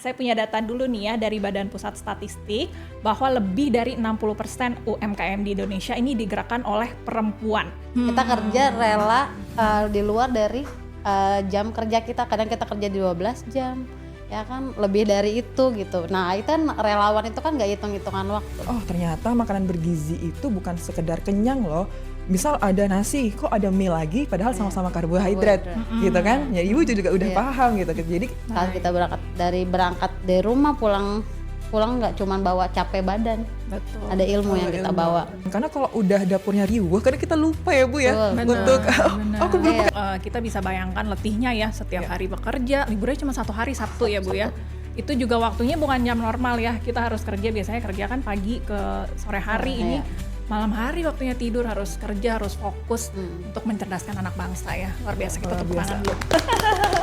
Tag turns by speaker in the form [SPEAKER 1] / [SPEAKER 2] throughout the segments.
[SPEAKER 1] Saya punya data dulu nih ya dari Badan Pusat Statistik bahwa lebih dari 60% UMKM di Indonesia ini digerakkan oleh perempuan.
[SPEAKER 2] Kita kerja rela di luar dari jam kerja kita, kadang kita kerja di 12 jam ya kan, lebih dari itu gitu. Nah itu kan relawan itu kan gak hitung-hitungan waktu.
[SPEAKER 3] Oh ternyata makanan bergizi itu bukan sekedar kenyang loh. Misal ada nasi, kok ada mie lagi padahal sama-sama karbohidrat gitu kan. Ya ibu juga udah paham gitu. Jadi
[SPEAKER 2] kalau kita berangkat dari rumah pulang nggak cuma bawa capek badan.
[SPEAKER 1] Betul.
[SPEAKER 2] Ada ilmu yang kita bawa.
[SPEAKER 3] Karena kalau udah dapurnya riuh, kadang kita lupa ya Bu ya.
[SPEAKER 2] Betul.
[SPEAKER 3] Untuk aku belum
[SPEAKER 1] Kita bisa bayangkan letihnya ya setiap hari bekerja, liburnya cuma 1 hari Sabtu ya Bu ya. Itu juga waktunya bukan jam normal ya, kita harus kerja, biasanya kerja kan pagi ke sore hari, ini malam hari waktunya tidur, harus kerja, harus fokus untuk mencerdaskan anak bangsa ya. Luar biasa, kita tepuk tangan dulu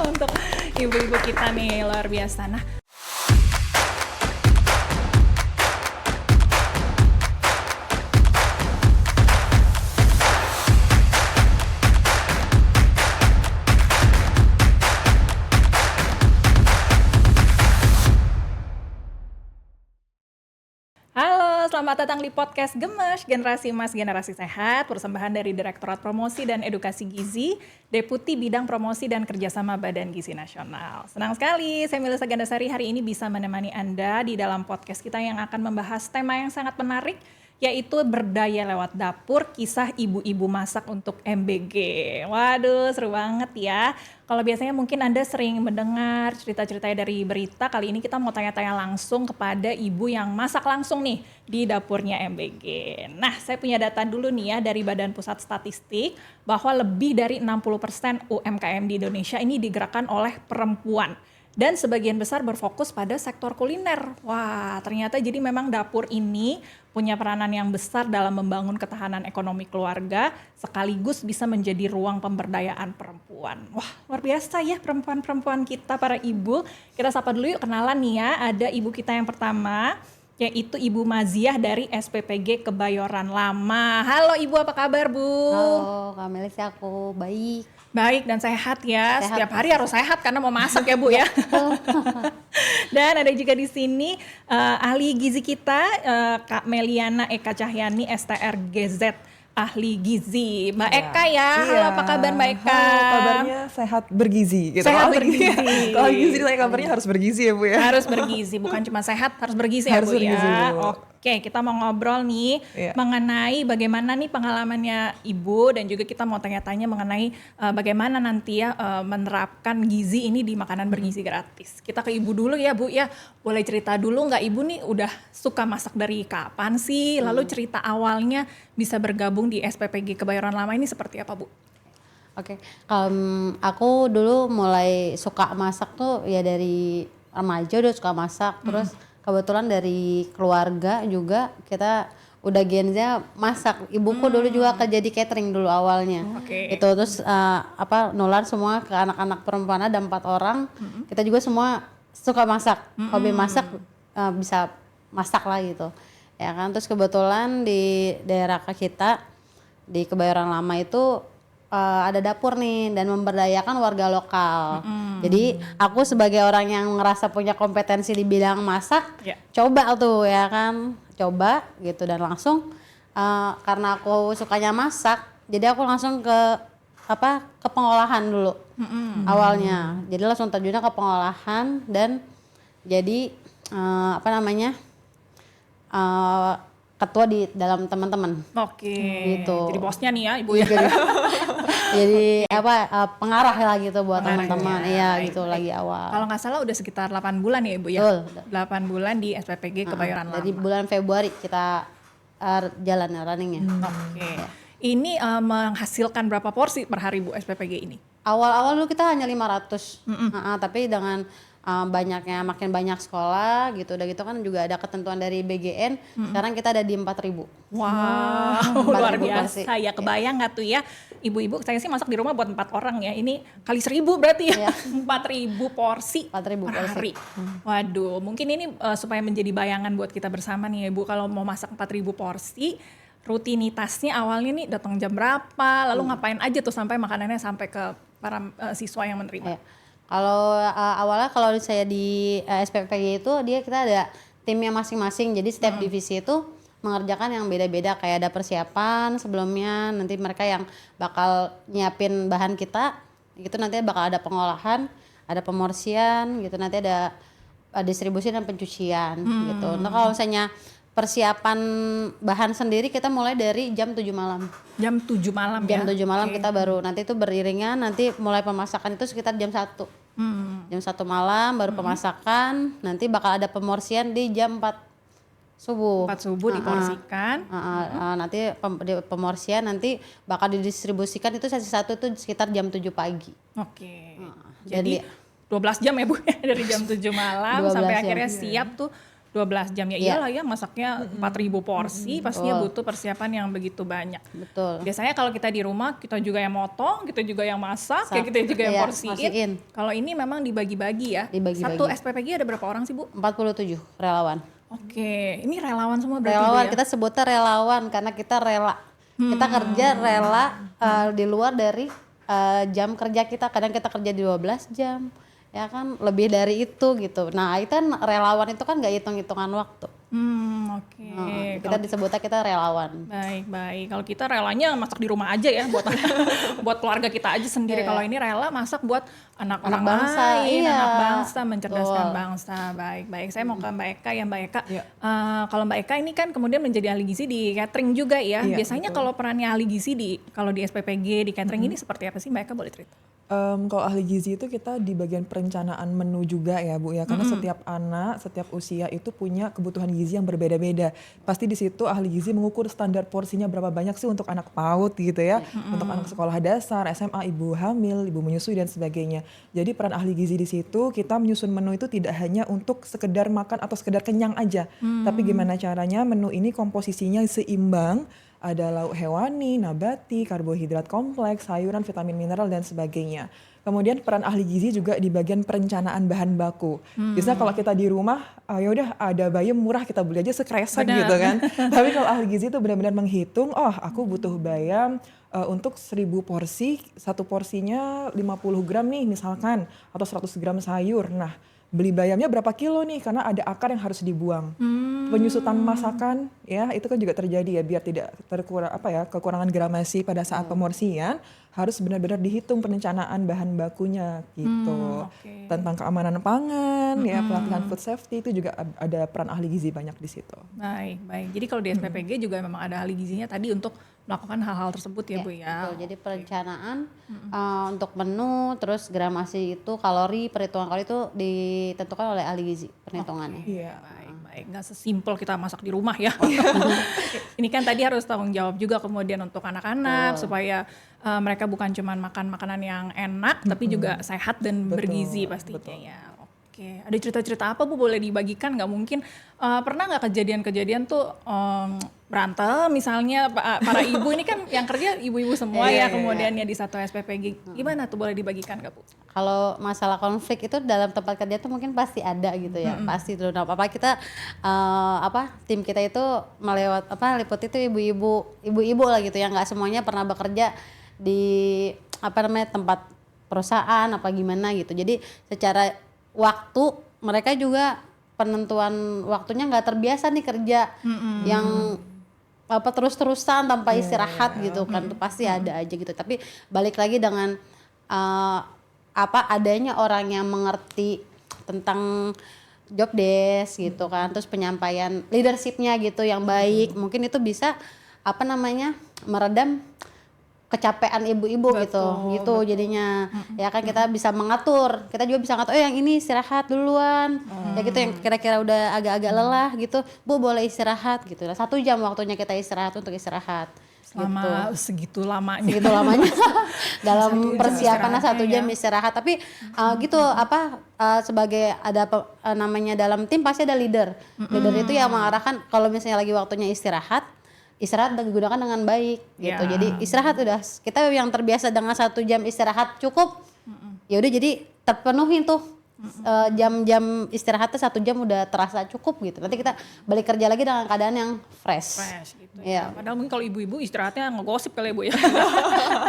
[SPEAKER 1] untuk ibu-ibu kita nih, luar biasa. Nah, halo, selamat datang di podcast Gemes, Generasi Emas, Generasi Sehat, persembahan dari Direktorat Promosi dan Edukasi Gizi, Deputi Bidang Promosi dan Kerjasama Badan Gizi Nasional. Senang sekali, saya Melisa Gandasari hari ini bisa menemani Anda di dalam podcast kita yang akan membahas tema yang sangat menarik, yaitu berdaya lewat dapur, kisah ibu-ibu masak untuk MBG. Waduh, seru banget ya. Kalau biasanya mungkin Anda sering mendengar cerita-ceritanya dari berita, kali ini kita mau tanya-tanya langsung kepada ibu yang masak langsung nih di dapurnya MBG. Nah, saya punya data dulu nih ya dari Badan Pusat Statistik bahwa lebih dari 60% UMKM di Indonesia ini digerakkan oleh perempuan. Dan sebagian besar berfokus pada sektor kuliner. Wah, ternyata jadi memang dapur ini punya peranan yang besar dalam membangun ketahanan ekonomi keluarga, sekaligus bisa menjadi ruang pemberdayaan perempuan. Wah, luar biasa ya perempuan-perempuan kita, para ibu. Kita sapa dulu yuk, kenalan nih ya. Ada ibu kita yang pertama, yaitu Ibu Maziah dari SPPG Kebayoran Lama. Halo Ibu, apa kabar Bu?
[SPEAKER 2] Halo Kak Melisa, aku baik.
[SPEAKER 1] Baik dan sehat ya. Setiap hari harus sehat karena mau masak ya Bu ya. Dan ada juga di sini ahli gizi kita, Kak Meliana Eka Cahyani, STRGZ, ahli gizi. Mbak Eka ya. Halo, apa kabar Mbak Eka?
[SPEAKER 3] Halo, kabarnya sehat bergizi gitu.
[SPEAKER 1] Sehat bergizi.
[SPEAKER 3] Kalau gizi ditanya kabarnya harus bergizi ya Bu ya.
[SPEAKER 1] Harus bergizi, bukan cuma sehat, harus bergizi
[SPEAKER 3] Harus
[SPEAKER 1] ya Bu
[SPEAKER 3] bergizi,
[SPEAKER 1] ya.
[SPEAKER 3] Bu.
[SPEAKER 1] Oke, kita mau ngobrol nih mengenai bagaimana nih pengalamannya Ibu, dan juga kita mau tanya-tanya mengenai bagaimana nanti ya menerapkan gizi ini di makanan bergizi gratis. Kita ke Ibu dulu ya Bu ya. Boleh cerita dulu nggak Ibu nih udah suka masak dari kapan sih? Lalu cerita awalnya bisa bergabung di SPPG Kebayoran Lama ini seperti apa Bu?
[SPEAKER 2] Oke, aku dulu mulai suka masak tuh ya dari remaja udah suka masak, terus kebetulan dari keluarga juga kita udah gennya masak. Ibuku dulu juga kerja di catering dulu awalnya. Itu terus nular semua ke anak-anak perempuan, ada 4 orang. Kita juga semua suka masak, hobi masak, bisa masak lah gitu. Ya kan, terus kebetulan di daerah kita di Kebayoran Lama itu ada dapur nih dan memberdayakan warga lokal. Jadi aku sebagai orang yang ngerasa punya kompetensi di bidang masak, coba tuh ya kan, coba gitu dan langsung karena aku sukanya masak, jadi aku langsung ke pengolahan dulu awalnya. Jadi langsung terjunnya ke pengolahan dan jadi ketua di dalam teman-teman.
[SPEAKER 1] Oke.
[SPEAKER 2] Gitu.
[SPEAKER 1] Jadi bosnya nih ya Ibu ya.
[SPEAKER 2] Jadi pengarah lah gitu buat teman-teman. Iya gitu lagi awal.
[SPEAKER 1] Kalau nggak salah udah sekitar 8 bulan ya Ibu ya?
[SPEAKER 2] Betul.
[SPEAKER 1] 8 bulan di SPPG Kebayoran Lama.
[SPEAKER 2] Dari bulan Februari kita jalan runningnya.
[SPEAKER 1] Oke. Ini menghasilkan berapa porsi per hari Bu SPPG ini?
[SPEAKER 2] Awal-awal dulu kita hanya 500. Tapi dengan makin banyak sekolah gitu, udah gitu kan juga ada ketentuan dari BGN. Sekarang kita ada di 4.000.
[SPEAKER 1] Wow,
[SPEAKER 2] 4.000
[SPEAKER 1] luar biasa
[SPEAKER 2] porsi.
[SPEAKER 1] ya. Kebayang nggak tuh ya, ibu-ibu, saya sih masak di rumah buat 4 orang ya, ini kali 1.000 berarti ya. 4.000 porsi
[SPEAKER 2] 4.000
[SPEAKER 1] per hari. Waduh, mungkin ini supaya menjadi bayangan buat kita bersama nih ya Ibu, kalau mau masak 4.000 porsi, rutinitasnya awalnya nih datang jam berapa, lalu ngapain aja tuh sampai makanannya sampai ke para siswa yang menerima?
[SPEAKER 2] Kalau awalnya kalau saya di SPPG itu kita ada timnya masing-masing. Jadi setiap divisi itu mengerjakan yang beda-beda, kayak ada persiapan sebelumnya, nanti mereka yang bakal nyiapin bahan kita, gitu nanti bakal ada pengolahan, ada pemorsian, gitu nanti ada distribusi dan pencucian, gitu. Nah kalau misalnya persiapan bahan sendiri kita mulai dari jam 7 malam.
[SPEAKER 1] Jam 7 malam
[SPEAKER 2] Jam
[SPEAKER 1] ya?
[SPEAKER 2] 7 malam kita baru, nanti itu beriringan, nanti mulai pemasakan itu sekitar jam 1. Jam 1 malam baru pemasakan, nanti bakal ada pemorsian di jam 4 subuh.
[SPEAKER 1] 4 subuh diporsikan.
[SPEAKER 2] Nanti pemorsian nanti bakal didistribusikan itu sesi 1 itu sekitar jam 7 pagi.
[SPEAKER 1] Oke.
[SPEAKER 2] Jadi
[SPEAKER 1] 12 jam ya Bu dari jam 7 malam
[SPEAKER 2] 12
[SPEAKER 1] sampai
[SPEAKER 2] jam.
[SPEAKER 1] akhirnya siap tuh 12 jam ya. Iyalah ya masaknya 4.000 porsi pastinya butuh persiapan yang begitu banyak.
[SPEAKER 2] Betul.
[SPEAKER 1] Biasanya kalau kita di rumah kita juga yang motong, kita juga yang masak, ya kita juga yang
[SPEAKER 2] Iya,
[SPEAKER 1] porsiin.
[SPEAKER 2] porsiin.
[SPEAKER 1] Kalau ini memang dibagi-bagi ya.
[SPEAKER 2] Dibagi-bagi.
[SPEAKER 1] Satu SPPG ada berapa orang sih Bu?
[SPEAKER 2] 47 relawan.
[SPEAKER 1] Oke, ini relawan semua berarti
[SPEAKER 2] Relawan
[SPEAKER 1] Bu ya?
[SPEAKER 2] kita sebutnya relawan karena kita rela. Kita kerja rela di luar dari jam kerja kita. Kadang kita kerja di 12 jam. Ya kan lebih dari itu gitu. Nah, itu kan relawan itu kan nggak hitung-hitungan waktu.
[SPEAKER 1] Oke.
[SPEAKER 2] Kita disebutnya kita relawan.
[SPEAKER 1] Baik. Kalau kita relanya masak di rumah aja ya buat buat keluarga kita aja sendiri. Kalau ini rela masak buat anak orang
[SPEAKER 2] bangsa,
[SPEAKER 1] lain,
[SPEAKER 2] iya.
[SPEAKER 1] anak bangsa, mencerdaskan
[SPEAKER 2] Betul.
[SPEAKER 1] bangsa. Baik. Saya mau ke Mbak Eka ya, Mbak Eka.
[SPEAKER 3] Iya.
[SPEAKER 1] Kalau Mbak Eka ini kan kemudian menjadi ahli gizi di catering juga ya.
[SPEAKER 3] Iya,
[SPEAKER 1] Biasanya kalau perannya ahli gizi kalau di SPPG di catering ini seperti apa sih, Mbak Eka, boleh cerita?
[SPEAKER 3] Kalau ahli gizi itu kita di bagian perencanaan menu juga ya Bu ya, karena setiap anak, setiap usia itu punya kebutuhan gizi yang berbeda-beda. Pasti di situ ahli gizi mengukur standar porsinya berapa banyak sih untuk anak PAUD gitu ya, untuk anak sekolah dasar, SMA, ibu hamil, ibu menyusui dan sebagainya. Jadi peran ahli gizi di situ kita menyusun menu itu tidak hanya untuk sekedar makan atau sekedar kenyang aja, tapi gimana caranya menu ini komposisinya seimbang. Ada lauk hewani, nabati, karbohidrat kompleks, sayuran, vitamin mineral dan sebagainya. Kemudian peran ahli gizi juga di bagian perencanaan bahan baku. Biasanya kalau kita di rumah, ya udah ada bayam murah kita beli aja sekresek gitu kan. Tapi kalau ahli gizi itu benar-benar menghitung, aku butuh bayam untuk 1000 porsi, satu porsinya 50 gram nih misalkan, atau 100 gram sayur. Nah, beli bayamnya berapa kilo nih karena ada akar yang harus dibuang. Penyusutan masakan ya itu kan juga terjadi ya biar tidak kekurangan gramasi pada saat pemorsian, harus benar-benar dihitung perencanaan bahan bakunya gitu.
[SPEAKER 1] Oke.
[SPEAKER 3] Tentang keamanan pangan ya, pelatihan food safety itu juga ada peran ahli gizi banyak di situ.
[SPEAKER 1] Baik. Jadi kalau di SPPG juga memang ada ahli gizinya tadi untuk melakukan hal-hal tersebut ya Bu ya.
[SPEAKER 2] Betul. Jadi perencanaan untuk menu, terus gramasi itu kalori, perhitungan kalori itu ditentukan oleh ahli gizi perhitungannya.
[SPEAKER 3] Iya.
[SPEAKER 1] Baik. Nggak sesimpel kita masak di rumah ya. Ini kan tadi harus tanggung jawab juga kemudian untuk anak-anak supaya mereka bukan cuma makan makanan yang enak tapi juga sehat dan bergizi pastinya ya. Oke, ada cerita-cerita apa Bu boleh dibagikan? Nggak mungkin pernah nggak kejadian-kejadian tuh berantem misalnya para ibu ini kan yang kerja ibu-ibu semua ya kemudiannya di satu SPPG. Gimana tuh boleh dibagikan nggak Bu?
[SPEAKER 2] Kalau masalah konflik itu dalam tempat kerja tuh mungkin pasti ada gitu ya, pasti tuh. Nah, kita tim kita itu liput itu ibu-ibu lah gitu ya, nggak semuanya pernah bekerja di tempat perusahaan apa gimana gitu. Jadi secara waktu mereka juga penentuan waktunya nggak terbiasa nih kerja yang terus-terusan tanpa istirahat gitu kan, itu pasti ada aja gitu. Tapi balik lagi dengan adanya orang yang mengerti tentang job desk gitu kan, terus penyampaian leadershipnya gitu yang baik, mungkin itu bisa meredam kecapean ibu-ibu gitu jadinya. Ya kan kita bisa mengatur, kita juga bisa ngatur yang ini istirahat duluan ya gitu, yang kira-kira udah agak-agak lelah gitu, Bu boleh istirahat gitu. 1 jam waktunya kita istirahat untuk istirahat
[SPEAKER 1] Selama segitu lamanya.
[SPEAKER 2] segitu lamanya dalam persiapannya 1 jam
[SPEAKER 1] ya.
[SPEAKER 2] istirahat. Tapi sebagai ada dalam tim pasti ada leader. Leader itu yang mengarahkan kalau misalnya lagi waktunya istirahat digunakan dengan baik gitu.
[SPEAKER 1] Ya.
[SPEAKER 2] Jadi istirahat udah, kita yang terbiasa dengan 1 jam istirahat cukup. Ya udah, jadi terpenuhi tuh jam-jam istirahatnya 1 jam udah terasa cukup gitu. Nanti kita balik kerja lagi dengan keadaan yang fresh.
[SPEAKER 1] Fresh gitu
[SPEAKER 2] Iya.
[SPEAKER 1] ya. Padahal mungkin kalau ibu-ibu istirahatnya ngegosip kali ya Bu ya.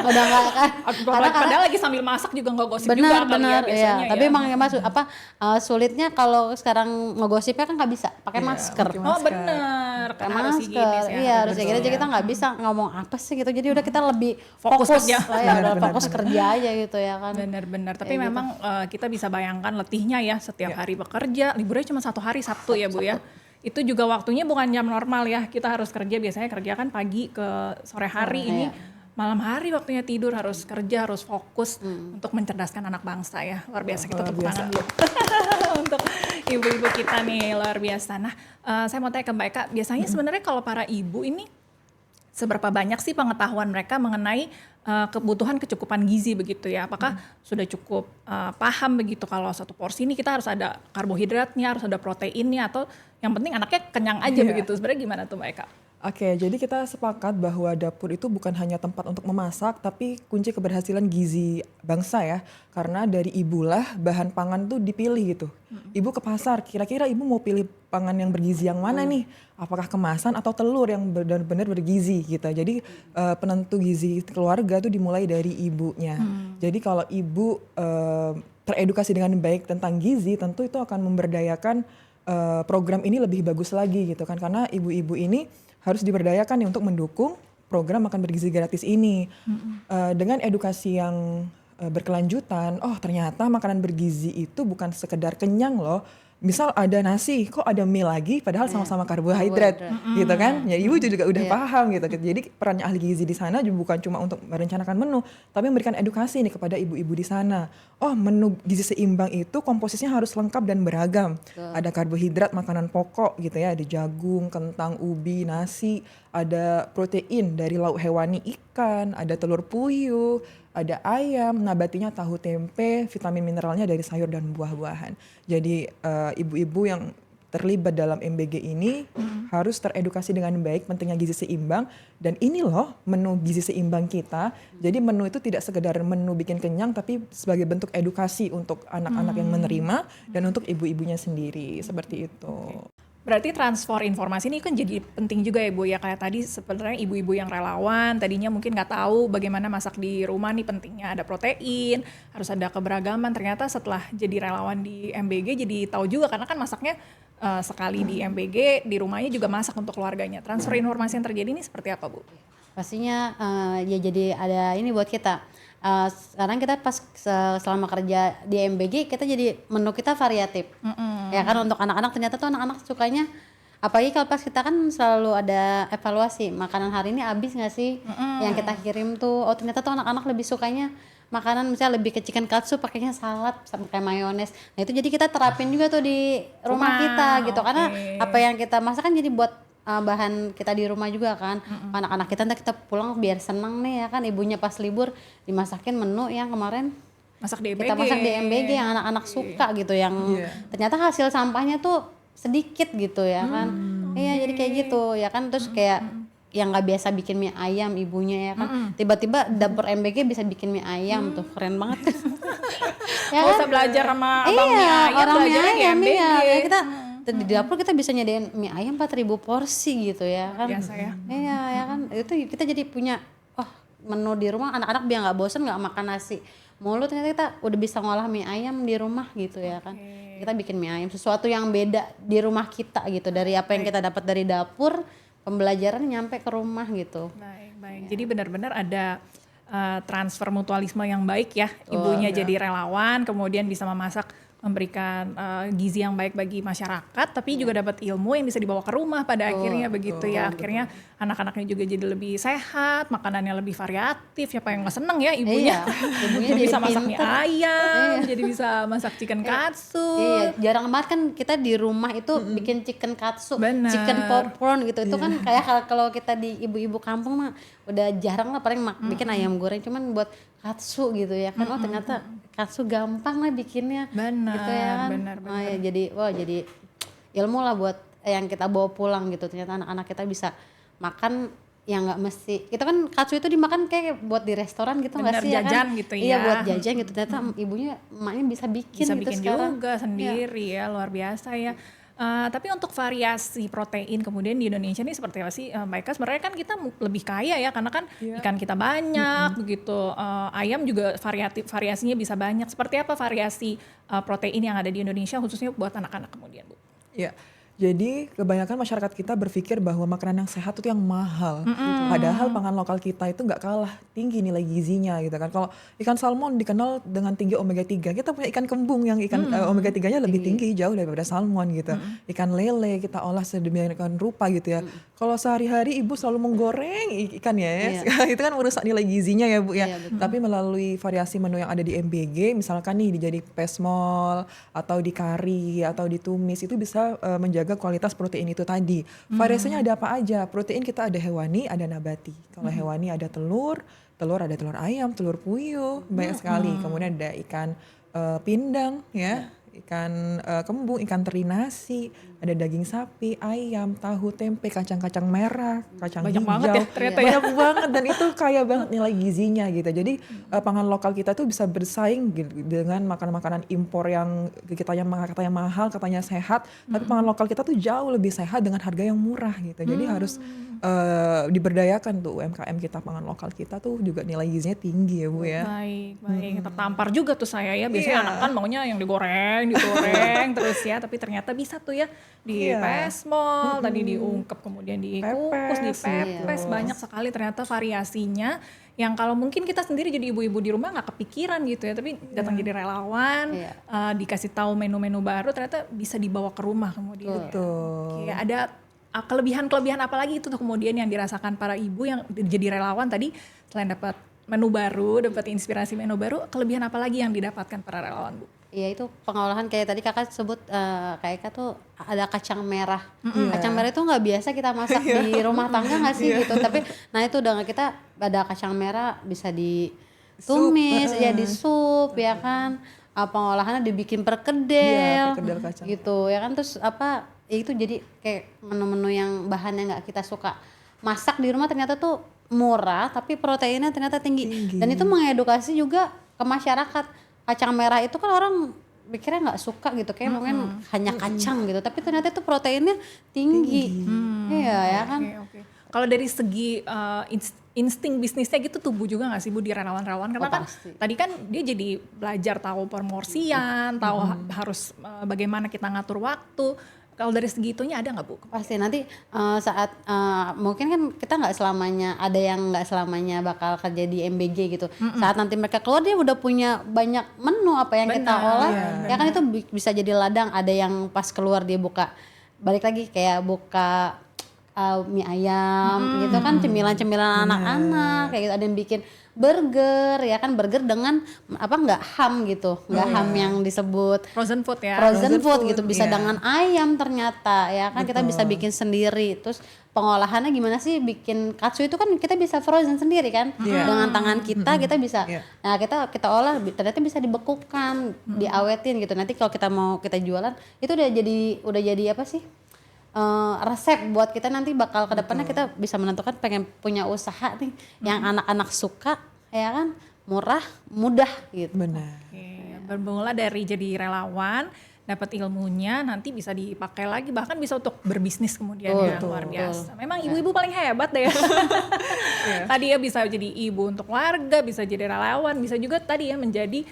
[SPEAKER 2] Udah nggak kan?
[SPEAKER 1] Padahal lagi sambil masak juga ngegosip juga
[SPEAKER 2] Benar
[SPEAKER 1] kali
[SPEAKER 2] benar
[SPEAKER 1] ya
[SPEAKER 2] ya.
[SPEAKER 1] biasanya
[SPEAKER 2] Tapi
[SPEAKER 1] ya.
[SPEAKER 2] emang ya Mas sulitnya kalau sekarang ngegosipnya kan nggak bisa pakai masker.
[SPEAKER 3] pakai
[SPEAKER 1] Oh benar, kan harus
[SPEAKER 2] Masker,
[SPEAKER 1] higienis ya.
[SPEAKER 2] iya harus kayak gitu aja kita nggak bisa ngomong apa sih gitu. Jadi udah kita lebih
[SPEAKER 1] Fokus
[SPEAKER 2] fokus,
[SPEAKER 1] kerja.
[SPEAKER 2] ya, udah fokus kerja aja gitu ya kan.
[SPEAKER 1] Benar-benar, tapi
[SPEAKER 2] Kayak
[SPEAKER 1] memang kita bisa bayangkan letihnya ya setiap hari bekerja, liburnya cuma 1 hari Sabtu ya Bu ya. Itu juga waktunya bukan jam normal ya, kita harus kerja biasanya kerja kan pagi ke sore hari, ini malam hari waktunya tidur, harus kerja, harus fokus untuk mencerdaskan anak bangsa ya. Luar biasa, kita tepuk tangan dulu untuk ibu-ibu kita nih, luar biasa. Nah saya mau tanya ke Mbak Eka, biasanya sebenarnya kalau para ibu ini seberapa banyak sih pengetahuan mereka mengenai kebutuhan kecukupan gizi begitu ya? Apakah sudah cukup paham begitu kalau satu porsi ini kita harus ada karbohidratnya, harus ada proteinnya, atau yang penting anaknya kenyang aja begitu? Sebenarnya gimana tuh Mbak Eka?
[SPEAKER 3] Oke, jadi kita sepakat bahwa dapur itu bukan hanya tempat untuk memasak, tapi kunci keberhasilan gizi bangsa ya. Karena dari ibulah bahan pangan tuh dipilih gitu. Ibu ke pasar, kira-kira ibu mau pilih pangan yang bergizi yang mana nih? Apakah kemasan atau telur yang benar-benar bergizi gitu. Jadi penentu gizi keluarga tuh dimulai dari ibunya. Jadi kalau ibu teredukasi dengan baik tentang gizi, tentu itu akan memberdayakan program ini lebih bagus lagi gitu kan. Karena ibu-ibu ini harus diberdayakan nih untuk mendukung program makan bergizi gratis ini. Dengan edukasi yang berkelanjutan, oh ternyata makanan bergizi itu bukan sekedar kenyang loh. Misal ada nasi, kok ada mie lagi padahal sama-sama karbohidrat gitu kan. Ya ibu juga udah paham gitu. Jadi perannya ahli gizi di sana juga bukan cuma untuk merencanakan menu, tapi memberikan edukasi nih kepada ibu-ibu di sana. Oh, menu gizi seimbang itu komposisinya harus lengkap dan beragam. Ada karbohidrat, makanan pokok gitu ya, ada jagung, kentang, ubi, nasi, ada protein dari lauk hewani ikan, ada telur puyuh, ada ayam, nabatinya tahu tempe, vitamin mineralnya dari sayur dan buah-buahan. Jadi ibu-ibu yang terlibat dalam MBG ini harus teredukasi dengan baik pentingnya gizi seimbang, dan ini loh menu gizi seimbang kita. Jadi menu itu tidak sekedar menu bikin kenyang, tapi sebagai bentuk edukasi untuk anak-anak yang menerima dan untuk ibu-ibunya sendiri, seperti itu.
[SPEAKER 1] Berarti transfer informasi ini kan jadi penting juga ya Bu ya, kayak tadi sebenarnya ibu-ibu yang relawan tadinya mungkin nggak tahu bagaimana masak di rumah nih, pentingnya ada protein, harus ada keberagaman. Ternyata setelah jadi relawan di MBG jadi tahu juga, karena kan masaknya sekali di MBG, di rumahnya juga masak untuk keluarganya. Transfer informasi yang terjadi ini seperti apa Bu?
[SPEAKER 2] Pastinya ya jadi ada ini buat kita. Sekarang kita pas selama kerja di MBG kita jadi menu kita variatif. Ya kan untuk anak-anak ternyata tuh anak-anak sukanya, apalagi kalau pas kita kan selalu ada evaluasi makanan hari ini habis nggak sih yang kita kirim tuh. Oh ternyata tuh anak-anak lebih sukanya makanan misalnya lebih ke chicken katsu pakainya salad pakai mayones. Nah itu jadi kita terapin juga tuh di rumah kita gitu, karena apa yang kita masak kan jadi buat bahan kita di rumah juga kan. Anak-anak kita nanti kita pulang biar seneng nih ya kan, ibunya pas libur dimasakin menu yang kemarin
[SPEAKER 1] Masak di MBG.
[SPEAKER 2] kita masak di MBG yang anak-anak suka gitu, yang ternyata hasil sampahnya tuh sedikit gitu ya kan. Iya jadi kayak gitu ya kan. Terus kayak yang nggak biasa bikin mie ayam ibunya ya kan, tiba-tiba dapur MBG bisa bikin mie ayam tuh, keren banget. Ya
[SPEAKER 1] Nggak
[SPEAKER 2] kan?
[SPEAKER 1] usah belajar sama abang mie
[SPEAKER 2] Iya,
[SPEAKER 1] ayam,
[SPEAKER 2] orang mie
[SPEAKER 1] belajarnya di
[SPEAKER 2] ayam
[SPEAKER 1] MBG.
[SPEAKER 2] ya kita di dapur kita bisa nyediain mie ayam 4.000 porsi gitu ya kan.
[SPEAKER 1] Biasa ya.
[SPEAKER 2] Iya ya kan, itu kita jadi punya menu di rumah, anak-anak biar nggak bosen nggak makan nasi mulu, ternyata kita udah bisa ngolah mie ayam di rumah gitu ya kan. Kita bikin mie ayam sesuatu yang beda di rumah kita gitu, dari apa yang kita dapat dari dapur, pembelajaran nyampe ke rumah gitu.
[SPEAKER 1] Baik. Jadi benar-benar ada transfer mutualisme yang baik ya. Ibunya jadi relawan, kemudian bisa memasak, memberikan gizi yang baik bagi masyarakat, tapi juga dapat ilmu yang bisa dibawa ke rumah pada akhirnya begitu ya. Akhirnya anak-anaknya juga jadi lebih sehat, makanannya lebih variatif. Siapa yang nggak seneng ya ibunya?
[SPEAKER 2] Ibunya
[SPEAKER 1] jadi bisa
[SPEAKER 2] jadi
[SPEAKER 1] masak mie
[SPEAKER 2] pinter.
[SPEAKER 1] ayam, jadi bisa masak chicken katsu.
[SPEAKER 2] Iya, jarang banget kan kita di rumah itu bikin chicken katsu,
[SPEAKER 1] Bener.
[SPEAKER 2] chicken popcorn gitu. Itu kan kayak kalau kita di ibu-ibu kampung mah udah jarang lah, paling bikin ayam goreng, cuman buat katsu gitu ya kan. Oh ternyata katsu gampang lah bikinnya.
[SPEAKER 1] Benar,
[SPEAKER 2] gitu ya kan.
[SPEAKER 1] benar.
[SPEAKER 2] Oh, ya, jadi ilmu lah buat yang kita bawa pulang gitu. Ternyata anak-anak kita bisa makan yang nggak mesti kita kan katsu itu dimakan kayak buat di restoran gitu nggak
[SPEAKER 1] Bener,
[SPEAKER 2] sih ya
[SPEAKER 1] jajan
[SPEAKER 2] kan
[SPEAKER 1] gitu
[SPEAKER 2] iya
[SPEAKER 1] ya.
[SPEAKER 2] buat jajan gitu ternyata ibunya emaknya bisa bikin
[SPEAKER 1] Bisa
[SPEAKER 2] gitu
[SPEAKER 1] bikin
[SPEAKER 2] sekarang.
[SPEAKER 1] juga sendiri ya, luar biasa ya. Tapi untuk variasi protein kemudian di Indonesia ini seperti apa sih Mbak Eka? Sebenarnya kan kita lebih kaya ya karena kan ikan kita banyak begitu. Ayam juga variasinya bisa banyak. Seperti apa variasi protein yang ada di Indonesia khususnya buat anak-anak kemudian Bu?
[SPEAKER 3] Ya, jadi kebanyakan masyarakat kita berpikir bahwa makanan yang sehat itu yang mahal. Padahal pangan lokal kita itu nggak kalah tinggi nilai gizinya gitu kan. Kalau ikan salmon dikenal dengan tinggi omega 3, kita punya ikan kembung yang ikan omega 3-nya lebih tinggi jauh daripada salmon gitu. Ikan lele kita olah sedemikian rupa gitu ya. Kalau sehari-hari ibu selalu menggoreng ikan ya, itu kan merusak nilai gizinya ya Bu ya.
[SPEAKER 2] Iya, betul.
[SPEAKER 3] Tapi melalui variasi menu yang ada di MBG, misalkan nih dijadi pesmol atau di kari atau ditumis itu bisa menjaga kualitas protein itu tadi. Variasinya ada apa aja? Protein kita ada hewani, ada nabati. Kalau hewani ada telur ada telur ayam, telur puyuh, banyak sekali. Kemudian ada ikan pindang ya, ikan kembung, ikan teri nasi, ada daging sapi, ayam, tahu, tempe, kacang-kacang merah, kacang
[SPEAKER 1] Banyak
[SPEAKER 3] hijau.
[SPEAKER 1] banget ya ternyata ya.
[SPEAKER 3] Banyak banget dan itu kaya banget nilai gizinya gitu. Jadi pangan lokal kita tuh bisa bersaing gitu dengan makanan-makanan impor yang katanya mahal, katanya sehat, tapi pangan lokal kita tuh jauh lebih sehat dengan harga yang murah gitu. Jadi harus diberdayakan tuh UMKM kita, pangan lokal kita tuh juga nilai gizinya tinggi ya Bu ya.
[SPEAKER 1] Baik. Tertampar juga tuh saya ya. Biasanya
[SPEAKER 3] Iya.
[SPEAKER 1] anak kan maunya yang digoreng terus ya. Tapi ternyata bisa tuh ya di
[SPEAKER 3] Iya.
[SPEAKER 1] pesmol, tadi diungkep kemudian dikukus,
[SPEAKER 3] Pepes,
[SPEAKER 1] dipepes. Banyak sekali ternyata variasinya. Yang kalau mungkin kita sendiri jadi ibu-ibu di rumah nggak kepikiran gitu ya. Tapi datang jadi relawan,
[SPEAKER 2] Iya.
[SPEAKER 1] dikasih tahu menu-menu baru ternyata bisa dibawa ke rumah kemudian.
[SPEAKER 3] Betul.
[SPEAKER 1] Oke, ada kelebihan-kelebihan apa lagi itu tuh kemudian yang dirasakan para ibu yang jadi relawan tadi selain dapat menu baru, dapat inspirasi menu baru, kelebihan apa lagi yang didapatkan para relawan Bu?
[SPEAKER 2] Iya itu pengolahan kayak tadi kakak sebut kayak Eka tuh ada kacang merah. Kacang merah itu nggak biasa kita masak di rumah tangga nggak sih gitu. Tapi nah itu udah kita ada kacang merah bisa ditumis, ya di sup ya kan. Pengolahannya dibikin perkedel,
[SPEAKER 3] Iya, perkedel kacang.
[SPEAKER 2] gitu ya kan terus apa ya itu jadi kayak menu-menu yang bahannya nggak kita suka masak di rumah ternyata tuh murah tapi proteinnya ternyata tinggi. Dan itu mengedukasi juga ke masyarakat. Kacang merah itu kan orang pikirnya nggak suka gitu kayak mungkin hanya kacang gitu tapi ternyata itu proteinnya tinggi. Iya ya kan.
[SPEAKER 1] Oke. Kalau dari segi insting bisnisnya gitu tumbuh juga nggak sih Bu di relawan-relawan? Karena kan
[SPEAKER 2] pasti.
[SPEAKER 1] tadi kan dia jadi belajar tahu porsian, tahu harus bagaimana kita ngatur waktu. Kalau dari segi itunya ada nggak Bu?
[SPEAKER 2] Pasti nanti saat mungkin kan kita nggak selamanya ada yang nggak selamanya bakal kerja di MBG gitu. Saat nanti mereka keluar dia udah punya banyak menu apa yang kita
[SPEAKER 1] Benar,
[SPEAKER 2] olah.
[SPEAKER 1] iya,
[SPEAKER 2] Ya kan itu bisa jadi ladang. Ada yang pas keluar dia buka balik lagi kayak buka mie ayam gitu kan cemilan-cemilan anak-anak kayak gitu. Ada yang bikin burger ya kan burger dengan apa nggak ham gitu nggak ham yang disebut
[SPEAKER 1] Frozen food ya?
[SPEAKER 2] frozen food gitu bisa
[SPEAKER 3] iya.
[SPEAKER 2] dengan ayam ternyata ya kan kita bisa bikin sendiri terus pengolahannya gimana sih bikin katsu itu kan kita bisa frozen sendiri kan dengan tangan kita bisa nah kita olah ternyata bisa dibekukan diawetin gitu nanti kalau kita mau kita jualan itu udah jadi apa sih resep buat kita nanti bakal kedepannya kita bisa menentukan pengen punya usaha nih yang anak-anak suka ya kan murah mudah gitu.
[SPEAKER 3] Benar.
[SPEAKER 1] Oke, bermula dari jadi relawan, dapat ilmunya, nanti bisa dipakai lagi, bahkan bisa untuk berbisnis kemudian ya, luar biasa. Memang ibu-ibu paling hebat deh ya. Tadi ya bisa jadi ibu untuk keluarga, bisa jadi relawan, bisa juga tadi ya menjadi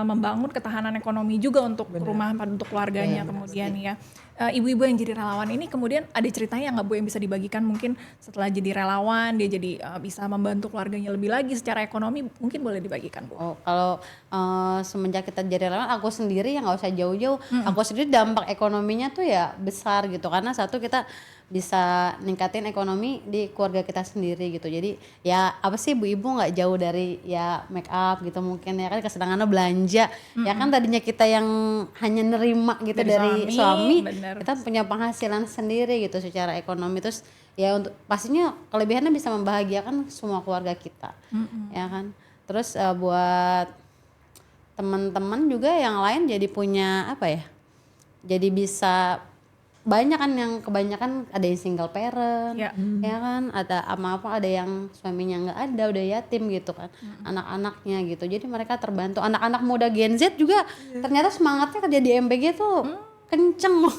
[SPEAKER 1] membangun ketahanan ekonomi juga untuk rumah, untuk keluarganya kemudian ya. Ibu-ibu yang jadi relawan ini kemudian ada ceritanya nggak Bu yang bisa dibagikan mungkin setelah jadi relawan dia jadi bisa membantu keluarganya lebih lagi secara ekonomi mungkin boleh dibagikan Bu.
[SPEAKER 2] Oh, kalau semenjak kita jadi relawan aku sendiri ya nggak usah jauh-jauh aku sendiri dampak ekonominya tuh ya besar gitu karena satu kita bisa ningkatin ekonomi di keluarga kita sendiri gitu jadi ya apa sih ibu-ibu nggak jauh dari ya make up gitu mungkin ya kan kesenangannya belanja ya kan tadinya kita yang hanya nerima gitu dari suami
[SPEAKER 1] bener.
[SPEAKER 2] kita punya penghasilan sendiri gitu secara ekonomi terus ya untuk pastinya kelebihannya bisa membahagiakan semua keluarga kita ya kan terus buat teman-teman juga yang lain jadi punya apa ya jadi bisa banyak kan yang kebanyakan ada yang single parent,
[SPEAKER 1] Ya.
[SPEAKER 2] ya kan, ada apa ada yang suaminya nggak ada, udah yatim gitu kan, anak-anaknya gitu. Jadi mereka terbantu. Anak-anak muda Gen Z juga ternyata semangatnya kerja di MBG tuh kenceng loh.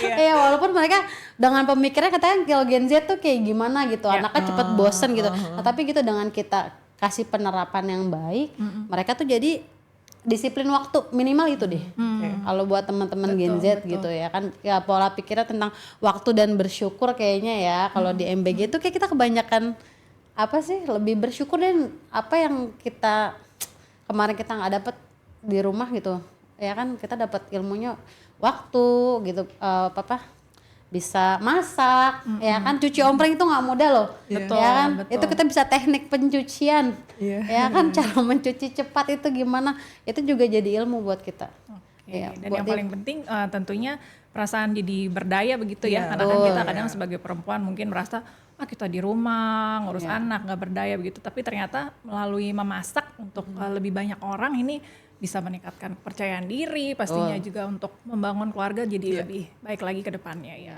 [SPEAKER 2] Iya, walaupun mereka dengan pemikirannya katanya kalau Gen Z tuh kayak gimana gitu, anaknya cepet bosen gitu. Nah, tapi gitu dengan kita kasih penerapan yang baik, mereka tuh jadi disiplin waktu minimal itu deh. Kalau buat teman-teman Gen Z gitu ya kan, ya pola pikirnya tentang waktu dan bersyukur kayaknya ya. Kalau di MBG itu kayak kita kebanyakan apa sih, lebih bersyukur dan apa yang kita kemarin kita nggak dapet di rumah gitu ya kan, kita dapat ilmunya waktu gitu, bisa masak, ya kan, cuci ompreng itu nggak mudah loh,
[SPEAKER 1] Betul,
[SPEAKER 2] ya kan,
[SPEAKER 1] betul.
[SPEAKER 2] itu kita bisa teknik pencucian,
[SPEAKER 3] Iya.
[SPEAKER 2] ya kan, cara mencuci cepat itu gimana, itu juga jadi ilmu buat kita.
[SPEAKER 1] Oke,
[SPEAKER 2] Ya,
[SPEAKER 1] dan
[SPEAKER 2] buat
[SPEAKER 1] yang paling penting tentunya perasaan jadi berdaya begitu ya, karena kan kita kadang sebagai perempuan mungkin merasa kita di rumah ngurus anak nggak berdaya begitu, tapi ternyata melalui memasak untuk lebih banyak orang ini bisa meningkatkan kepercayaan diri, pastinya juga untuk membangun keluarga jadi lebih baik lagi ke depannya ya.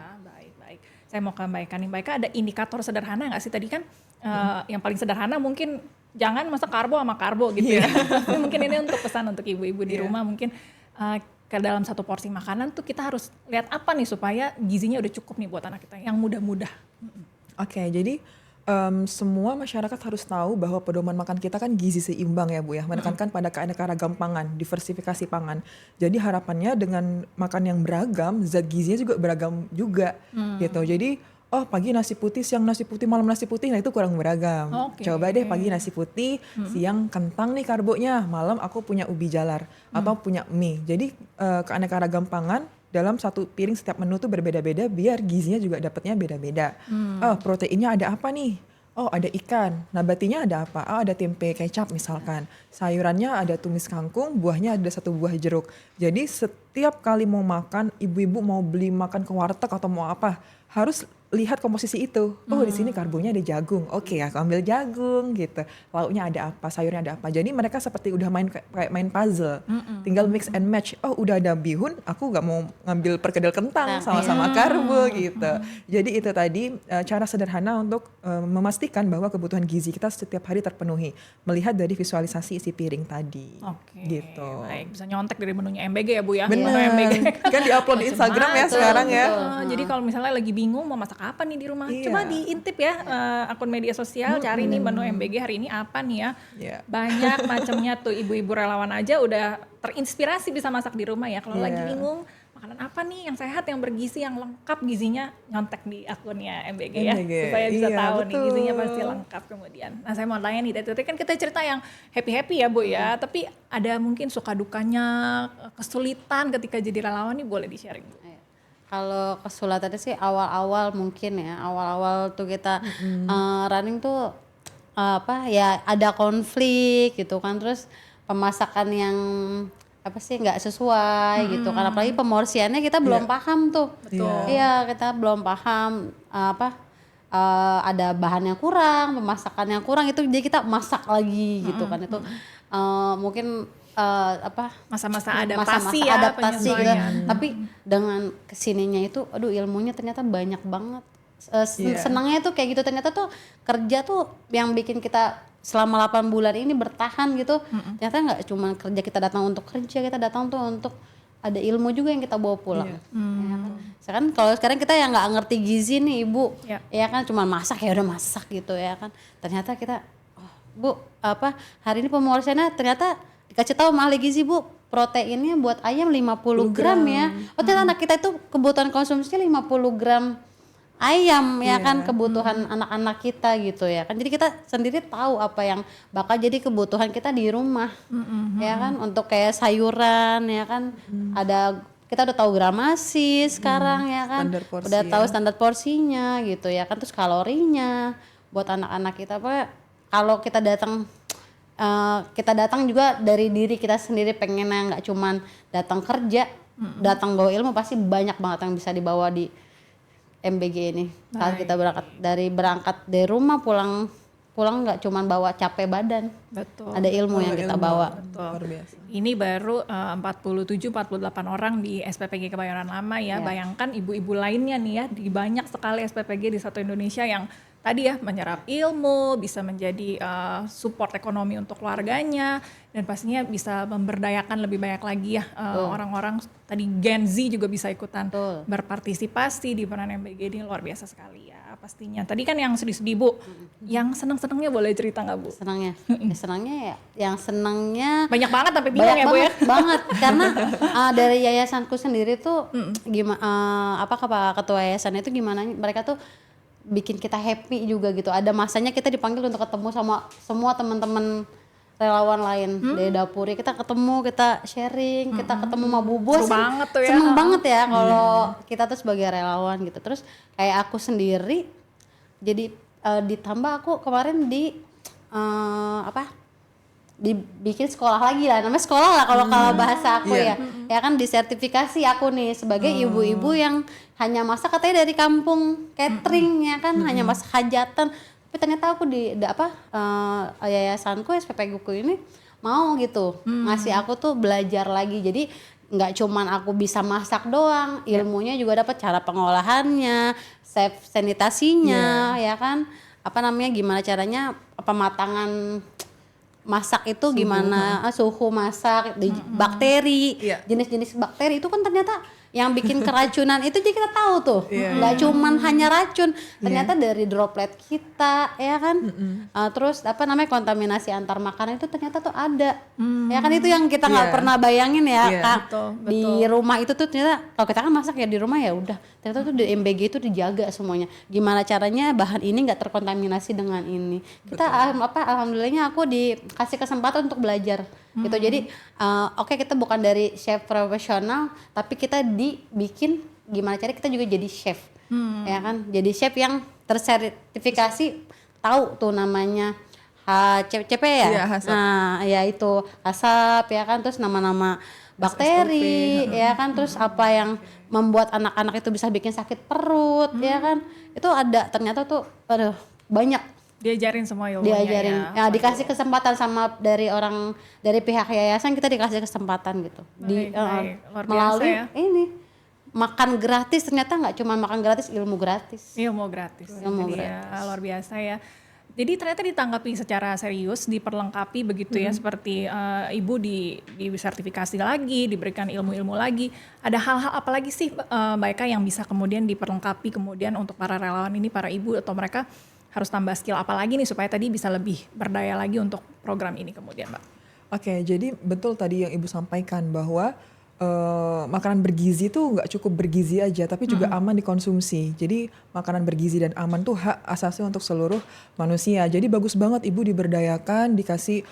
[SPEAKER 1] Baik. Saya mau ke Mbak Eka nih. Mbak Eka, ada indikator sederhana nggak sih tadi kan yang paling sederhana mungkin jangan masak karbo sama karbo gitu ya. Tapi mungkin ini untuk pesan untuk ibu-ibu di rumah mungkin ke dalam satu porsi makanan tuh kita harus lihat apa nih supaya gizinya udah cukup nih buat anak kita yang mudah-mudah.
[SPEAKER 3] Oke, jadi semua masyarakat harus tahu bahwa pedoman makan kita kan gizi seimbang ya Bu ya, menekankan pada keanekaragaman pangan, diversifikasi pangan. Jadi harapannya dengan makan yang beragam, zat gizinya juga beragam juga gitu. Jadi pagi nasi putih, siang nasi putih, malam nasi putih, nah itu kurang beragam.
[SPEAKER 1] Oke.
[SPEAKER 3] Coba deh pagi nasi putih, siang kentang nih karbonya, malam aku punya ubi jalar atau punya mie. Jadi keanekaragam pangan dalam satu piring setiap menu tuh berbeda-beda biar gizinya juga dapatnya beda-beda. Proteinnya ada apa nih? Oh ada ikan, nabatinya ada apa? Oh ada tempe kecap misalkan. Sayurannya ada tumis kangkung, buahnya ada 1 buah jeruk. Jadi setiap kali mau makan, ibu-ibu mau beli makan ke warteg atau mau apa, harus lihat komposisi itu. Oh di sini karbonya ada jagung, oke aku ambil jagung gitu. Lauknya ada apa, sayurnya ada apa. Jadi mereka seperti udah kayak main puzzle. Tinggal mix and match. Oh udah ada bihun, aku gak mau ngambil perkedel kentang sama-sama karbo gitu. Jadi itu tadi cara sederhana untuk memastikan bahwa kebutuhan gizi kita setiap hari terpenuhi. Melihat dari visualisasi isi piring tadi.
[SPEAKER 1] Oke.
[SPEAKER 3] Gitu.
[SPEAKER 1] Baik, bisa nyontek dari menunya MBG ya Bu ya.
[SPEAKER 3] Bener.
[SPEAKER 1] Menu MBG.
[SPEAKER 3] Kan diupload di Instagram ya sekarang ya.
[SPEAKER 1] Jadi kalau misalnya lagi bingung mau masak apa nih di rumah,
[SPEAKER 3] Iya.
[SPEAKER 1] coba diintip ya akun media sosial, cari nih menu MBG hari ini apa nih ya.
[SPEAKER 3] Iya.
[SPEAKER 1] Banyak macamnya tuh, ibu-ibu relawan aja udah terinspirasi bisa masak di rumah ya. Kalau lagi bingung makanan apa nih yang sehat, yang bergizi, yang lengkap gizinya, nyontek di akunnya MBG ya.
[SPEAKER 3] MBG,
[SPEAKER 1] Supaya bisa
[SPEAKER 3] iya,
[SPEAKER 1] tahu nih
[SPEAKER 3] betul.
[SPEAKER 1] gizinya pasti lengkap kemudian. Nah saya mau tanya nih, tadi kan kita cerita yang happy-happy ya Bu ya, tapi ada mungkin suka dukanya, kesulitan ketika jadi relawan nih, boleh di-sharing Bu.
[SPEAKER 2] Kalau kesulitannya sih awal-awal mungkin ya, awal-awal tuh kita running tuh ya ada konflik gitu kan, terus pemasakan yang apa sih nggak sesuai gitu kan, apalagi pemorsiannya kita belum paham tuh.
[SPEAKER 1] Betul.
[SPEAKER 2] Iya, kita belum paham ada bahan yang kurang, pemasakan yang kurang, itu jadi kita masak lagi gitu kan, itu mungkin
[SPEAKER 1] Masa-masa
[SPEAKER 2] masa-masa
[SPEAKER 1] adaptasi ya,
[SPEAKER 2] adaptasi gitu.
[SPEAKER 1] penyesuaian.
[SPEAKER 2] Tapi dengan kesininya itu aduh ilmunya ternyata banyak banget. Senangnya tuh kayak gitu, ternyata tuh kerja tuh yang bikin kita selama 8 bulan ini bertahan gitu. Ternyata nggak cuma kerja, kita datang untuk kerja, kita datang tuh untuk ada ilmu juga yang kita bawa pulang. Ya kan? Sekarang kita yang nggak ngerti gizi nih Ibu, ya kan cuma masak, ya udah masak gitu ya kan. Ternyata kita Bu, hari ini pemorsiannya ternyata dikasih tahu sama ahli gizi Bu, proteinnya buat ayam 50 gram ya. Oh ternyata anak kita itu kebutuhan konsumsinya 50 gram ayam ya kan, kebutuhan anak-anak kita gitu ya kan. Jadi kita sendiri tahu apa yang bakal jadi kebutuhan kita di rumah ya kan, untuk kayak sayuran ya kan, kita udah tahu gramasi sekarang ya kan,
[SPEAKER 3] Standar porsi
[SPEAKER 2] udah tahu standar porsinya gitu ya kan, terus kalorinya buat anak-anak kita. Kalau kita datang juga dari diri kita sendiri, pengennya nggak cuman datang kerja, datang bawa ilmu, pasti banyak banget yang bisa dibawa di MBG ini. Kalau kita berangkat dari rumah pulang pulang nggak cuman bawa capek badan,
[SPEAKER 1] Betul.
[SPEAKER 2] ada ilmu yang kita bawa.
[SPEAKER 3] Luar biasa.
[SPEAKER 1] Ini baru 47-48 orang di SPPG Kebayoran Lama ya. Bayangkan ibu-ibu lainnya nih ya, di banyak sekali SPPG di satu Indonesia yang tadi ya menyerap ilmu, bisa menjadi support ekonomi untuk keluarganya, dan pastinya bisa memberdayakan lebih banyak lagi ya orang-orang. Tadi Gen Z juga bisa ikutan berpartisipasi di peran MBG ini, luar biasa sekali ya pastinya. Tadi kan yang sedih-sedih Bu, yang senang-senangnya boleh cerita nggak Bu?
[SPEAKER 2] Senangnya, senangnya ya, yang senangnya
[SPEAKER 1] Banyak banget tapi bingung ya Bu ya?
[SPEAKER 2] banget karena dari yayasanku sendiri tuh gimana apa ketua yayasan itu gimana mereka tuh bikin kita happy juga gitu. Ada masanya kita dipanggil untuk ketemu sama semua teman-teman relawan lain dari dapur, kita ketemu, kita sharing, kita ketemu sama Bu Bos.
[SPEAKER 1] Seru banget tuh ya.
[SPEAKER 2] Seneng banget ya kalau kita tuh sebagai relawan gitu. Terus kayak aku sendiri jadi ditambah aku kemarin di dibikin sekolah lagi lah, namanya sekolah lah kalau bahasa aku ya kan disertifikasi aku nih sebagai ibu-ibu yang hanya masak katanya dari kampung catering ya kan, hanya masak hajatan, tapi ternyata aku yayasanku SPPG ku ini mau gitu ngasih aku tuh belajar lagi, jadi nggak cuman aku bisa masak doang, ilmunya juga dapat, cara pengolahannya, safe sanitasinya ya kan, gimana caranya pematangan masak itu gimana, suhu masak, bakteri, jenis-jenis bakteri itu kan ternyata yang bikin keracunan itu jadi kita tahu tuh, nggak cuman hanya racun, ternyata dari droplet kita ya kan, terus kontaminasi antar makanan itu ternyata tuh ada, ya kan itu yang kita nggak pernah bayangin ya Kak, di rumah itu tuh ternyata kalau kita kan masak ya di rumah ya udah, ternyata tuh di MBG itu dijaga semuanya, gimana caranya bahan ini nggak terkontaminasi dengan ini, kita alhamdulillahnya aku dikasih kesempatan untuk belajar gitu, jadi oke, kita bukan dari chef profesional tapi kita dibikin gimana cara kita juga jadi chef, ya kan, jadi chef yang tersertifikasi, tahu tuh namanya HACCP ya, nah ya itu HACCP ya kan, terus nama-nama bakteri ya kan, terus apa yang membuat anak-anak itu bisa bikin sakit perut ya kan, itu ada ternyata tuh banyak.
[SPEAKER 1] Diajarin semua ilmunya
[SPEAKER 2] ya dikasih kesempatan sama dari pihak yayasan, kita dikasih kesempatan gitu.
[SPEAKER 1] Luar biasa
[SPEAKER 2] melalui
[SPEAKER 1] ya.
[SPEAKER 2] Ini makan gratis, ternyata nggak cuma makan gratis, ilmu gratis.
[SPEAKER 1] Luar biasa ya. Jadi ternyata ditanggapi secara serius, diperlengkapi begitu ya, seperti ibu disertifikasi lagi, diberikan ilmu-ilmu lagi. Ada hal-hal apa lagi sih Mbak Eka yang bisa kemudian diperlengkapi kemudian untuk para relawan ini, para ibu, atau mereka harus tambah skill apa lagi nih supaya tadi bisa lebih berdaya lagi untuk program ini kemudian Mbak?
[SPEAKER 3] Oke, jadi betul tadi yang Ibu sampaikan bahwa makanan bergizi tuh nggak cukup bergizi aja, tapi juga aman dikonsumsi. Jadi makanan bergizi dan aman tuh hak asasi untuk seluruh manusia. Jadi bagus banget Ibu diberdayakan, dikasih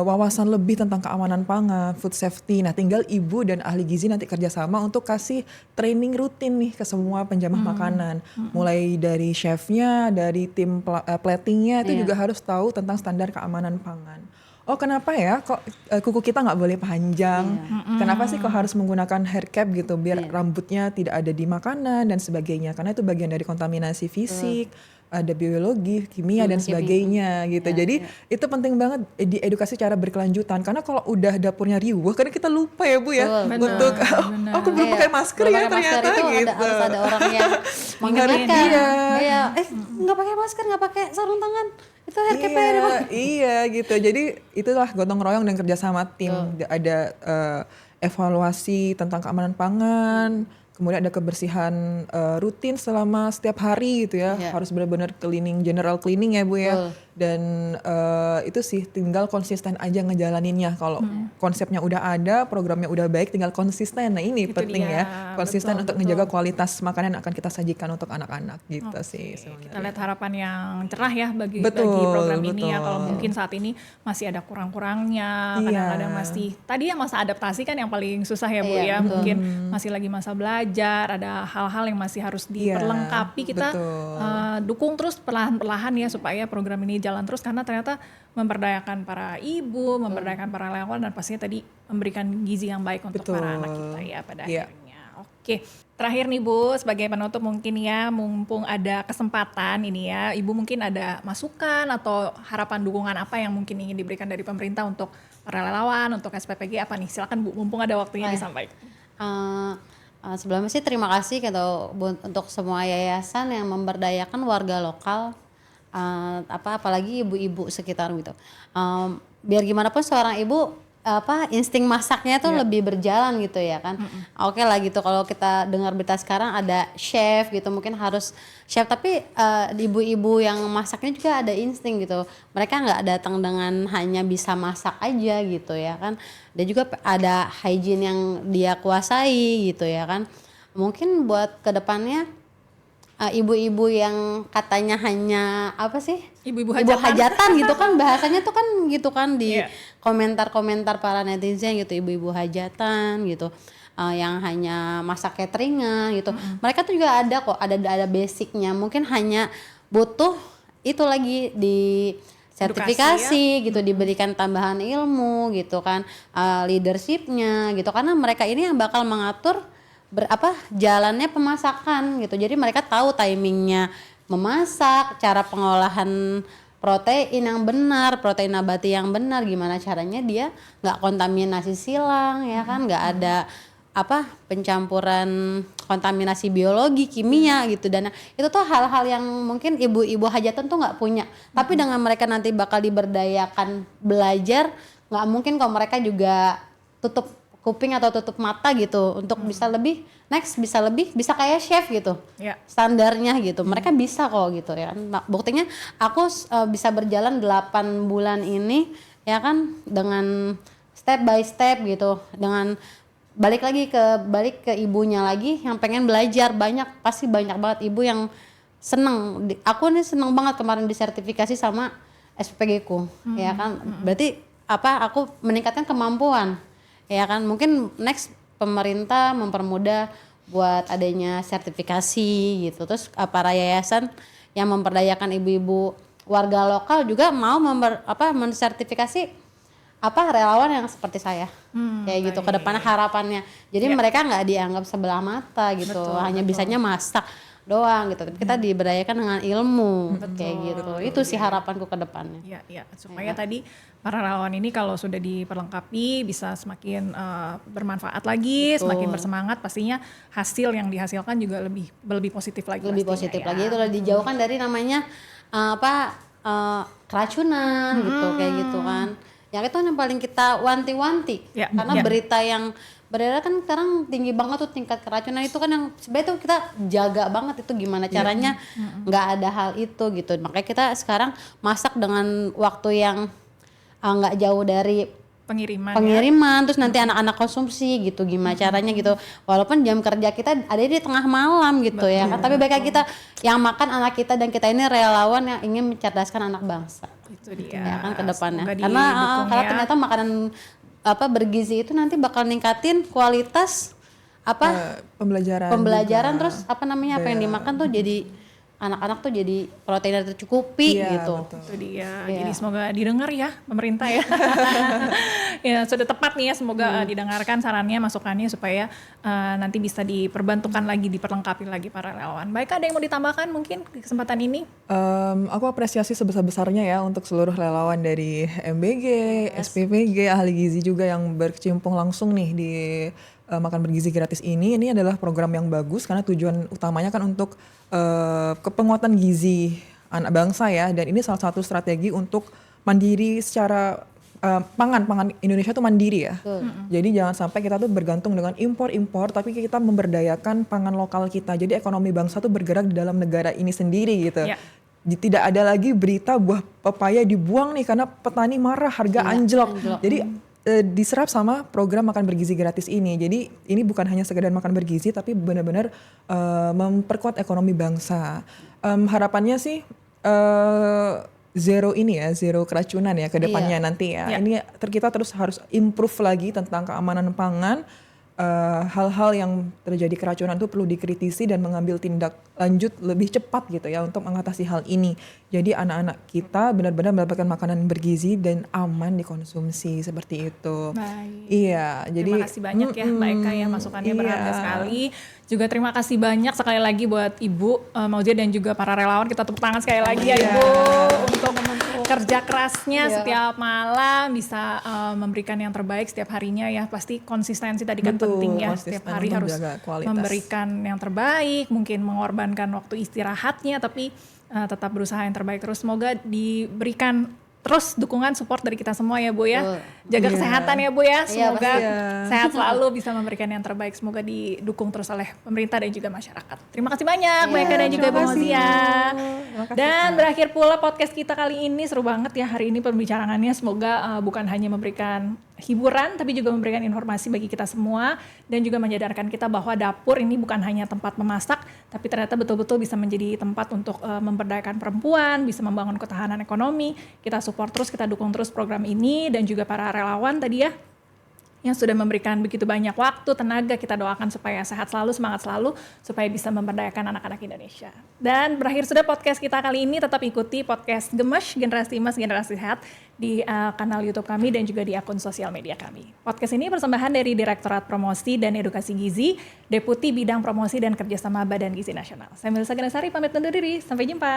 [SPEAKER 3] wawasan lebih tentang keamanan pangan, food safety. Nah, tinggal Ibu dan ahli gizi nanti kerjasama untuk kasih training rutin nih ke semua penjamah makanan. Mulai dari chefnya, dari tim platingnya itu juga harus tahu tentang standar keamanan pangan. Oh, kenapa ya kok kuku kita nggak boleh panjang? Kenapa sih kok harus menggunakan hair cap gitu biar rambutnya tidak ada di makanan dan sebagainya? Karena itu bagian dari kontaminasi fisik, ada biologi, kimia dan sebagainya gitu. Jadi itu penting banget diedukasi cara berkelanjutan. Karena kalau udah dapurnya riuh, karena kita lupa ya Bu ya untuk aku belum pakai masker ya ternyata
[SPEAKER 2] itu
[SPEAKER 3] gitu.
[SPEAKER 2] harus ada orang yang mengingatkan. Nggak pakai masker, nggak pakai sarung tangan. Itu hair cap
[SPEAKER 3] iya gitu. Jadi itulah gotong royong dan kerjasama tim. Ada evaluasi tentang keamanan pangan, kemudian ada kebersihan rutin selama setiap hari gitu ya. Harus benar-benar cleaning, general cleaning ya Bu ya. Dan itu sih tinggal konsisten aja ngejalaninnya. Kalau konsepnya udah ada, programnya udah baik, tinggal konsisten. Nah ini itu penting ya, konsisten untuk menjaga kualitas makanan yang akan kita sajikan untuk anak-anak gitu sih sebenarnya.
[SPEAKER 1] Kita lihat harapan yang cerah ya bagi program ini ya. Kalau mungkin saat ini masih ada kurang-kurangnya, kadang-kadang masih, tadi ya masa adaptasi kan yang paling susah ya Bu ya. Mungkin masih lagi masa belajar, ada hal-hal yang masih harus diperlengkapi. Kita dukung terus perlahan-perlahan ya supaya program ini jalan terus, karena ternyata memberdayakan para ibu, memberdayakan para relawan, dan pastinya tadi memberikan gizi yang baik untuk para anak kita ya pada akhirnya. Oke, Terakhir nih Bu, sebagai penutup mungkin ya, mumpung ada kesempatan ini ya, Ibu mungkin ada masukan atau harapan dukungan apa yang mungkin ingin diberikan dari pemerintah untuk para relawan, untuk SPPG apa nih? Silakan Bu, mumpung ada waktunya disampaikan.
[SPEAKER 2] Sebelumnya sih terima kasih gitu untuk semua yayasan yang memberdayakan warga lokal, apalagi ibu-ibu sekitar gitu. Biar gimana pun seorang ibu insting masaknya tuh lebih berjalan gitu ya kan. Oke lah gitu, kalau kita dengar berita sekarang ada chef gitu, mungkin harus chef, tapi ibu-ibu yang masaknya juga ada insting gitu. Mereka nggak datang dengan hanya bisa masak aja gitu ya kan. Dan juga ada hygiene yang dia kuasai gitu ya kan. Mungkin buat kedepannya ibu-ibu yang katanya hanya
[SPEAKER 1] Ibu-ibu
[SPEAKER 2] ibu hajatan gitu kan, bahasanya tuh kan gitu kan di
[SPEAKER 1] Iya.
[SPEAKER 2] komentar-komentar para netizen gitu, ibu-ibu hajatan gitu, yang hanya masak cateringan gitu. Mereka tuh juga ada kok, ada basicnya, mungkin hanya butuh itu lagi di sertifikasi gitu, diberikan tambahan ilmu gitu kan, leadershipnya gitu, karena mereka ini yang bakal mengatur jalannya pemasakan gitu. Jadi mereka tahu timingnya memasak, cara pengolahan protein yang benar, protein nabati yang benar, gimana caranya dia nggak kontaminasi silang ya kan, nggak ada pencampuran kontaminasi biologi, kimia gitu. Dan itu tuh hal-hal yang mungkin ibu-ibu hajatan tuh nggak punya. Tapi dengan mereka nanti bakal diberdayakan belajar, nggak mungkin kalau mereka juga tutup kuping atau tutup mata gitu untuk bisa bisa kayak chef gitu. Standarnya gitu. Mereka bisa kok gitu ya. Nah, buktinya aku bisa berjalan 8 bulan ini ya kan, dengan step by step gitu, dengan balik ke ibunya lagi yang pengen belajar. Pasti banyak banget ibu yang seneng. Aku nih seneng banget kemarin disertifikasi sama SPPG ku ya kan. Berarti aku meningkatkan kemampuan ya kan. Mungkin next pemerintah mempermudah buat adanya sertifikasi gitu. Terus para yayasan yang memperdayakan ibu-ibu warga lokal juga mau mensertifikasi relawan yang seperti saya. Kayak gitu ke depan harapannya. Jadi mereka nggak dianggap sebelah mata gitu. Hanya bisanya masak doang gitu. Tapi kita diberdayakan dengan ilmu kayak gitu. Itu sih harapanku ke depannya.
[SPEAKER 1] Iya, supaya tadi para relawan ini kalau sudah diperlengkapi bisa semakin bermanfaat lagi, semakin bersemangat, pastinya hasil yang dihasilkan juga lebih positif lagi.
[SPEAKER 2] Lebih positif lagi, itu dijauhkan dari namanya keracunan gitu, kayak gitu kan. Yang itu yang paling kita wanti-wanti, karena berita yang beredar kan sekarang tinggi banget tuh tingkat keracunan itu kan, yang sebenarnya tuh kita jaga banget itu gimana caranya nggak ada hal itu gitu. Makanya kita sekarang masak dengan waktu yang nggak jauh dari pengiriman terus nanti anak-anak konsumsi gitu, gimana caranya gitu, walaupun jam kerja kita ada di tengah malam gitu. Betul, ya kan, tapi baiknya kita yang makan anak kita, dan kita ini relawan yang ingin mencerdaskan anak bangsa.
[SPEAKER 1] Itu dia
[SPEAKER 2] ya kan ke depannya, karena ternyata makanan bergizi itu nanti bakal ningkatin kualitas pembelajaran juga. Terus apa yang dimakan tuh jadi anak-anak tuh jadi proteinnya tercukupi gitu.
[SPEAKER 1] Betul. Itu dia. Jadi semoga didengar ya pemerintah ya. Ya sudah tepat nih ya, semoga didengarkan sarannya, masukannya, supaya nanti bisa diperbantukan lagi, diperlengkapi lagi para relawan. Baik, ada yang mau ditambahkan mungkin di kesempatan ini?
[SPEAKER 3] Aku apresiasi sebesar-besarnya ya untuk seluruh relawan dari MBG, SPPG, ahli gizi juga yang berkecimpung langsung nih di Makan Bergizi Gratis ini. Ini adalah program yang bagus karena tujuan utamanya kan untuk penguatan gizi anak bangsa ya, dan ini salah satu strategi untuk mandiri secara pangan Indonesia tuh mandiri ya. Jadi jangan sampai kita tuh bergantung dengan impor, tapi kita memberdayakan pangan lokal kita. Jadi ekonomi bangsa tuh bergerak di dalam negara ini sendiri gitu. Tidak ada lagi berita buah pepaya dibuang nih karena petani marah, harga anjlok. Jadi diserap sama program Makan Bergizi Gratis ini. Jadi ini bukan hanya sekedar makan bergizi, tapi benar-benar memperkuat ekonomi bangsa. Harapannya sih zero keracunan ya ke depannya nanti ya. Ini kita terus harus improve lagi tentang keamanan pangan. hal-hal yang terjadi keracunan itu perlu dikritisi dan mengambil tindak lanjut lebih cepat gitu ya untuk mengatasi hal ini. Jadi anak-anak kita benar-benar mendapatkan makanan bergizi dan aman dikonsumsi seperti itu.
[SPEAKER 1] Baik.
[SPEAKER 3] Iya, jadi
[SPEAKER 1] Terima kasih banyak ya Mbak Eka ya, masukannya berharga sekali. Juga terima kasih banyak sekali lagi buat Ibu Mauzia dan juga para relawan. Kita tepuk tangan sekali lagi ya Ibu untuk kerja kerasnya setiap malam bisa memberikan yang terbaik setiap harinya ya. Pasti konsistensi tadi kan penting ya.
[SPEAKER 3] konsisten
[SPEAKER 1] Setiap hari harus
[SPEAKER 3] menjaga kualitas.
[SPEAKER 1] memberikan yang terbaik, mungkin mengorbankan waktu istirahatnya tapi tetap berusaha yang terbaik terus. Semoga diberikan terus dukungan support dari kita semua ya Bu ya. Jaga kesehatan ya Bu ya. Semoga sehat selalu, bisa memberikan yang terbaik. Semoga didukung terus oleh pemerintah dan juga masyarakat. Terima kasih banyak Mbak Eka dan juga Bu Mauzia. Dan berakhir pula podcast kita kali ini. Seru banget ya hari ini pembicaraannya. Semoga bukan hanya memberikan hiburan tapi juga memberikan informasi bagi kita semua dan juga menyadarkan kita bahwa dapur ini bukan hanya tempat memasak tapi ternyata betul-betul bisa menjadi tempat untuk memberdayakan perempuan, bisa membangun ketahanan ekonomi. Kita support terus, kita dukung terus program ini dan juga para relawan tadi ya yang sudah memberikan begitu banyak waktu, tenaga. Kita doakan supaya sehat selalu, semangat selalu, supaya bisa memberdayakan anak-anak Indonesia. Dan berakhir sudah podcast kita kali ini. Tetap ikuti podcast Gemes, Generasi Emas, Generasi Sehat di kanal YouTube kami dan juga di akun sosial media kami. Podcast ini persembahan dari Direktorat Promosi dan Edukasi Gizi, Deputi Bidang Promosi dan Kerjasama Badan Gizi Nasional. Saya Melisa Ganesari, pamit undur diri. Sampai jumpa.